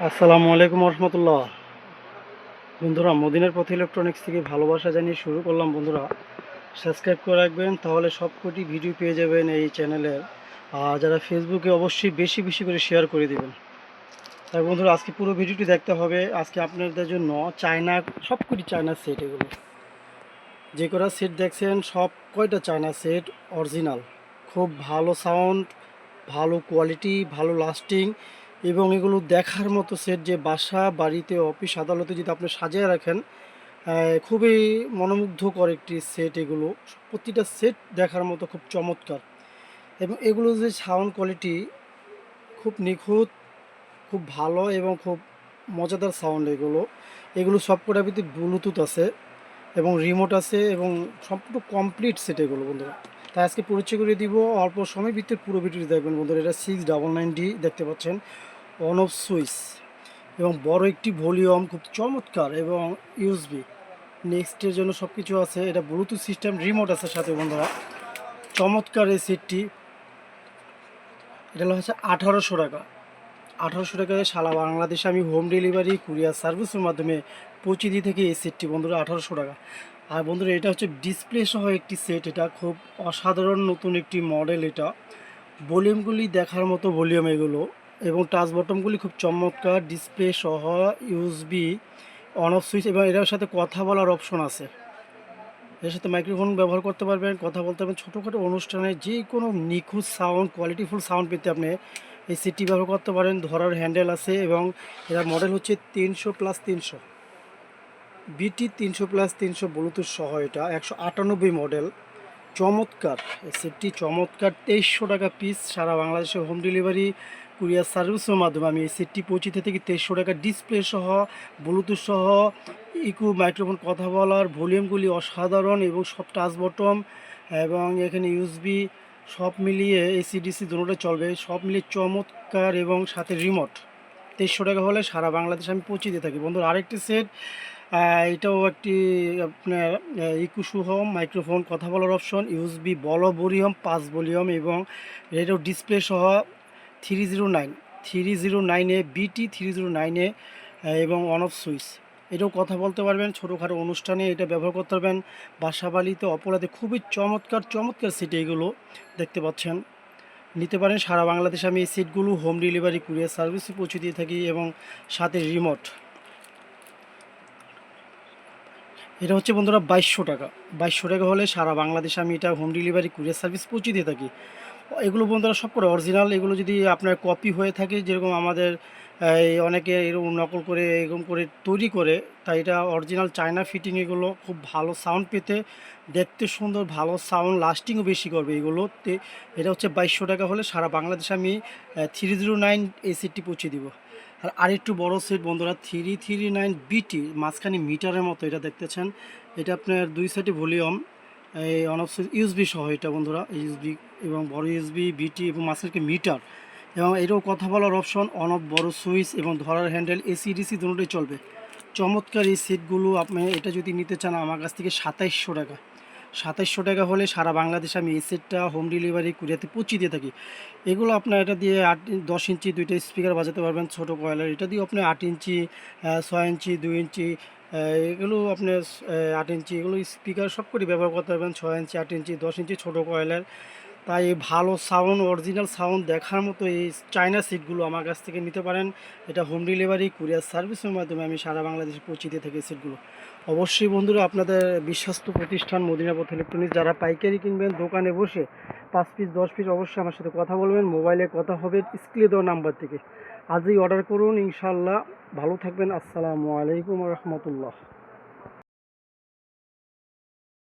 আসসালামু আলাইকুম রহমতুল্লাহ। বন্ধুরা, মদিনার পথ ইলেকট্রনিক্স থেকে ভালোবাসা জানিয়ে শুরু করলাম। বন্ধুরা, সাবস্ক্রাইব করে রাখবেন, তাহলে সবকটি ভিডিও পেয়ে যাবেন এই চ্যানেলের। আর যারা ফেসবুকে অবশ্যই বেশি বেশি করে শেয়ার করে দিবেন। তাই বন্ধুরা, আজকে পুরো ভিডিওটি দেখতে হবে। আজকে আপনাদের জন্য চায়না সবকটি চায়না সেট, এগুলো যে কটা সেট দেখছেন সব কয়টা চায়না সেট অরিজিনাল। খুব ভালো সাউন্ড, ভালো কোয়ালিটি, ভালো লাস্টিং এবং এগুলো দেখার মতো সেট, যে বাসা বাড়িতে অফিস আদালতে যদি আপনি সাজিয়ে রাখেন, খুবই মনোমুগ্ধকর একটি সেট। এগুলো প্রতিটা সেট দেখার মতো খুব চমৎকার, এবং এগুলো যে সাউন্ড কোয়ালিটি খুব নিখুঁত, খুব ভালো এবং খুব মজাদার সাউন্ড। এগুলো এগুলো সবকটার ভিতরে ব্লুটুথ আছে এবং রিমোট আছে এবং সম্পূর্ণ কমপ্লিট সেট এগুলো বন্ধুরা। তাই আজকে পরিচয় করে দিব, অল্প সময়ের ভিতরে পুরো ভিডিওটি দেখবেন বন্ধুরা। এটা 699D দেখতে পাচ্ছেন, অন অফ সুইচ এবং বড় একটি ভলিউম, খুব চমৎকার, এবং ইউএসবি নেক্সটের জন্য সব কিছু আছে। এটা ব্লুটুথ সিস্টেম, রিমোট আছে সাথে বন্ধুরা। চমৎকার এই সেটটি। এটা হচ্ছে 1800 টাকা। 1800 টাকায় সারা বাংলাদেশে আমি হোম ডেলিভারি কুরিয়ার সার্ভিসের মাধ্যমে পৌঁছে দিয়ে থাকি এই সেটটি বন্ধুরা, 1800 টাকা। আর বন্ধুরা, এটা হচ্ছে ডিসপ্লে সহ একটি সেট। এটা খুব অসাধারণ নতুন একটি মডেল। এটা ভলিউমগুলি দেখার মতো ভলিউম এগুলো, এবং টাচ বটনগুলি খুব চমৎকার, ডিসপ্লে সহ, ইউএসবি, অন অফ সুইচ, এবং এটার সাথে কথা বলার অপশন আছে। এর সাথে মাইক্রোফোন ব্যবহার করতে পারবেন, কথা বলতে পারবেন। ছোটোখাটো অনুষ্ঠানে যে কোনো নিখুঁত সাউন্ড, কোয়ালিটিফুল সাউন্ড পেতে আপনি এই সেটটি ব্যবহার করতে পারেন। ধরার হ্যান্ডেল আছে, এবং এটার মডেল হচ্ছে 300+300, বিটি 300+300 ব্লুটুথ সহ। এটা 198 মডেল। চমৎকার এই সেটটি, চমৎকার। 2300 টাকা পিস। সারা বাংলাদেশে হোম ডেলিভারি কুরিয়ার সার্ভিসের মাধ্যমে আমি এই সেটটি পৌঁছিতে থাকি 2300 টাকা। ডিসপ্লে সহ, ব্লুটুথ সহ, ইকো মাইক্রোফোন, কথা বলার ভলিউমগুলি অসাধারণ, এবং সব টাচ বটম, এবং এখানে ইউএসবি, সব মিলিয়ে এসিডিসি দুটোটা চলবে, সব মিলিয়ে চমৎকার, এবং সাথে রিমোট। 2300 টাকা হলে সারা বাংলাদেশে আমি পৌঁছে দিয়ে থাকি বন্ধুরা। আরেকটি সেট, এটাও একটি আপনার ইকুসহ মাইক্রোফোন, কথা বলার অপশন, ইউএসবি, বড় ভলিউম, 5 ভলিউম, এবং এটাও ডিসপ্লে সহ 309 বিটি 309 এবং অন অফ সুইচ। এটাও কথা বলতে পারবেন, ছোটোখাটো অনুষ্ঠানে এটা ব্যবহার করতে পারবেন। বাসাবাড়িতে, অপরাধে খুবই চমৎকার চমৎকার সিট এগুলো দেখতে পাচ্ছেন। নিতে পারেন সারা বাংলাদেশে আমি এই সিটগুলো হোম ডেলিভারি কুরিয়ার সার্ভিসে পৌঁছে দিয়ে থাকি, এবং সাথে রিমোট। এটা হচ্ছে বন্ধুরা 2200 টাকা। 2200 টাকা হলে সারা বাংলাদেশে আমি এটা হোম ডেলিভারি কুরিয়ার সার্ভিস পৌঁছে দিয়ে থাকি। এগুলো বন্ধুরা সব করে অরিজিনাল। এগুলো যদি আপনার কপি হয়ে থাকে, যেরকম আমাদের অনেকে এরকম নকল করে এরকম করে তৈরি করে, তাই এটা অরিজিনাল চায়না ফিটিং। এগুলো খুব ভালো সাউন্ড পেতে, দেখতে সুন্দর, ভালো সাউন্ড, লাস্টিংও বেশি করবে এগুলোতে। এটা হচ্ছে 2200 টাকা হলে সারা বাংলাদেশে আমি 309 এই সেটটি পৌঁছে দিব। আর আরেকটু বড় সেট বন্ধুরা, 339 বিটি, মাঝখানে মিটারের মতো এটা দেখতেছেন। এটা আপনার দুই সাইডে ভলিউম, এই অন অফ ইউএসবি সহ এটা বন্ধুরা, ইউএসবি এবং বড় ইউএসবি, বিটি, এবং মাঝখানে মিটার, এবং এটাও কথা বলার অপশন, অন অফ বড় সুইচ, এবং ধরার হ্যান্ডেল, এসিডিসি দুটোই চলবে। চমৎকার এই সেটগুলো। আপনি এটা যদি নিতে চান আমার কাছ থেকে 2700 টাকা। 2700 টাকা হলে সারা বাংলাদেশে আমি এই সেটটা হোম ডেলিভারি কুরিয়াতে পৌঁছে দিয়ে থাকি। এগুলো আপনার এটা দিয়ে 10 ইঞ্চি দুইটা স্পিকার বাজাতে পারবেন, ছোটো কয়েলের। এটা দিয়ে আপনি 8 ইঞ্চি, 6 ইঞ্চি, 2 ইঞ্চি, এগুলো আপনার 8 ইঞ্চি, এগুলো স্পিকার সব করে ব্যবহার করতে পারবেন। 6 ইঞ্চি, 8 ইঞ্চি, 10 ইঞ্চি ছোটো কয়েলের। তাই ভালো সাউন্ড, অরিজিনাল সাউন্ড দেখার মতো এই চায়না সিটগুলো আমার কাছ থেকে নিতে পারেন। এটা হোম ডেলিভারি কুরিয়ার সার্ভিসের মাধ্যমে আমি সারা বাংলাদেশে পৌঁছে দিয়ে থাকি সিটগুলো। অবশ্যই বন্ধুরা, আপনাদের বিশ্বস্ত প্রতিষ্ঠান মদিনা পথ ইলেকট্রনিক্স, যারা পাইকারি কিনবেন দোকানে বসে 5 পিস 10 পিস, অবশ্যই আমার সাথে কথা বলবেন। মোবাইলে কথা হবে স্ক্রিনে দেওয়া নাম্বার থেকে। আজই অর্ডার করুন ইনশাল্লাহ। ভালো থাকবেন। আসসালামু আলাইকুম রহমতুল্লাহ।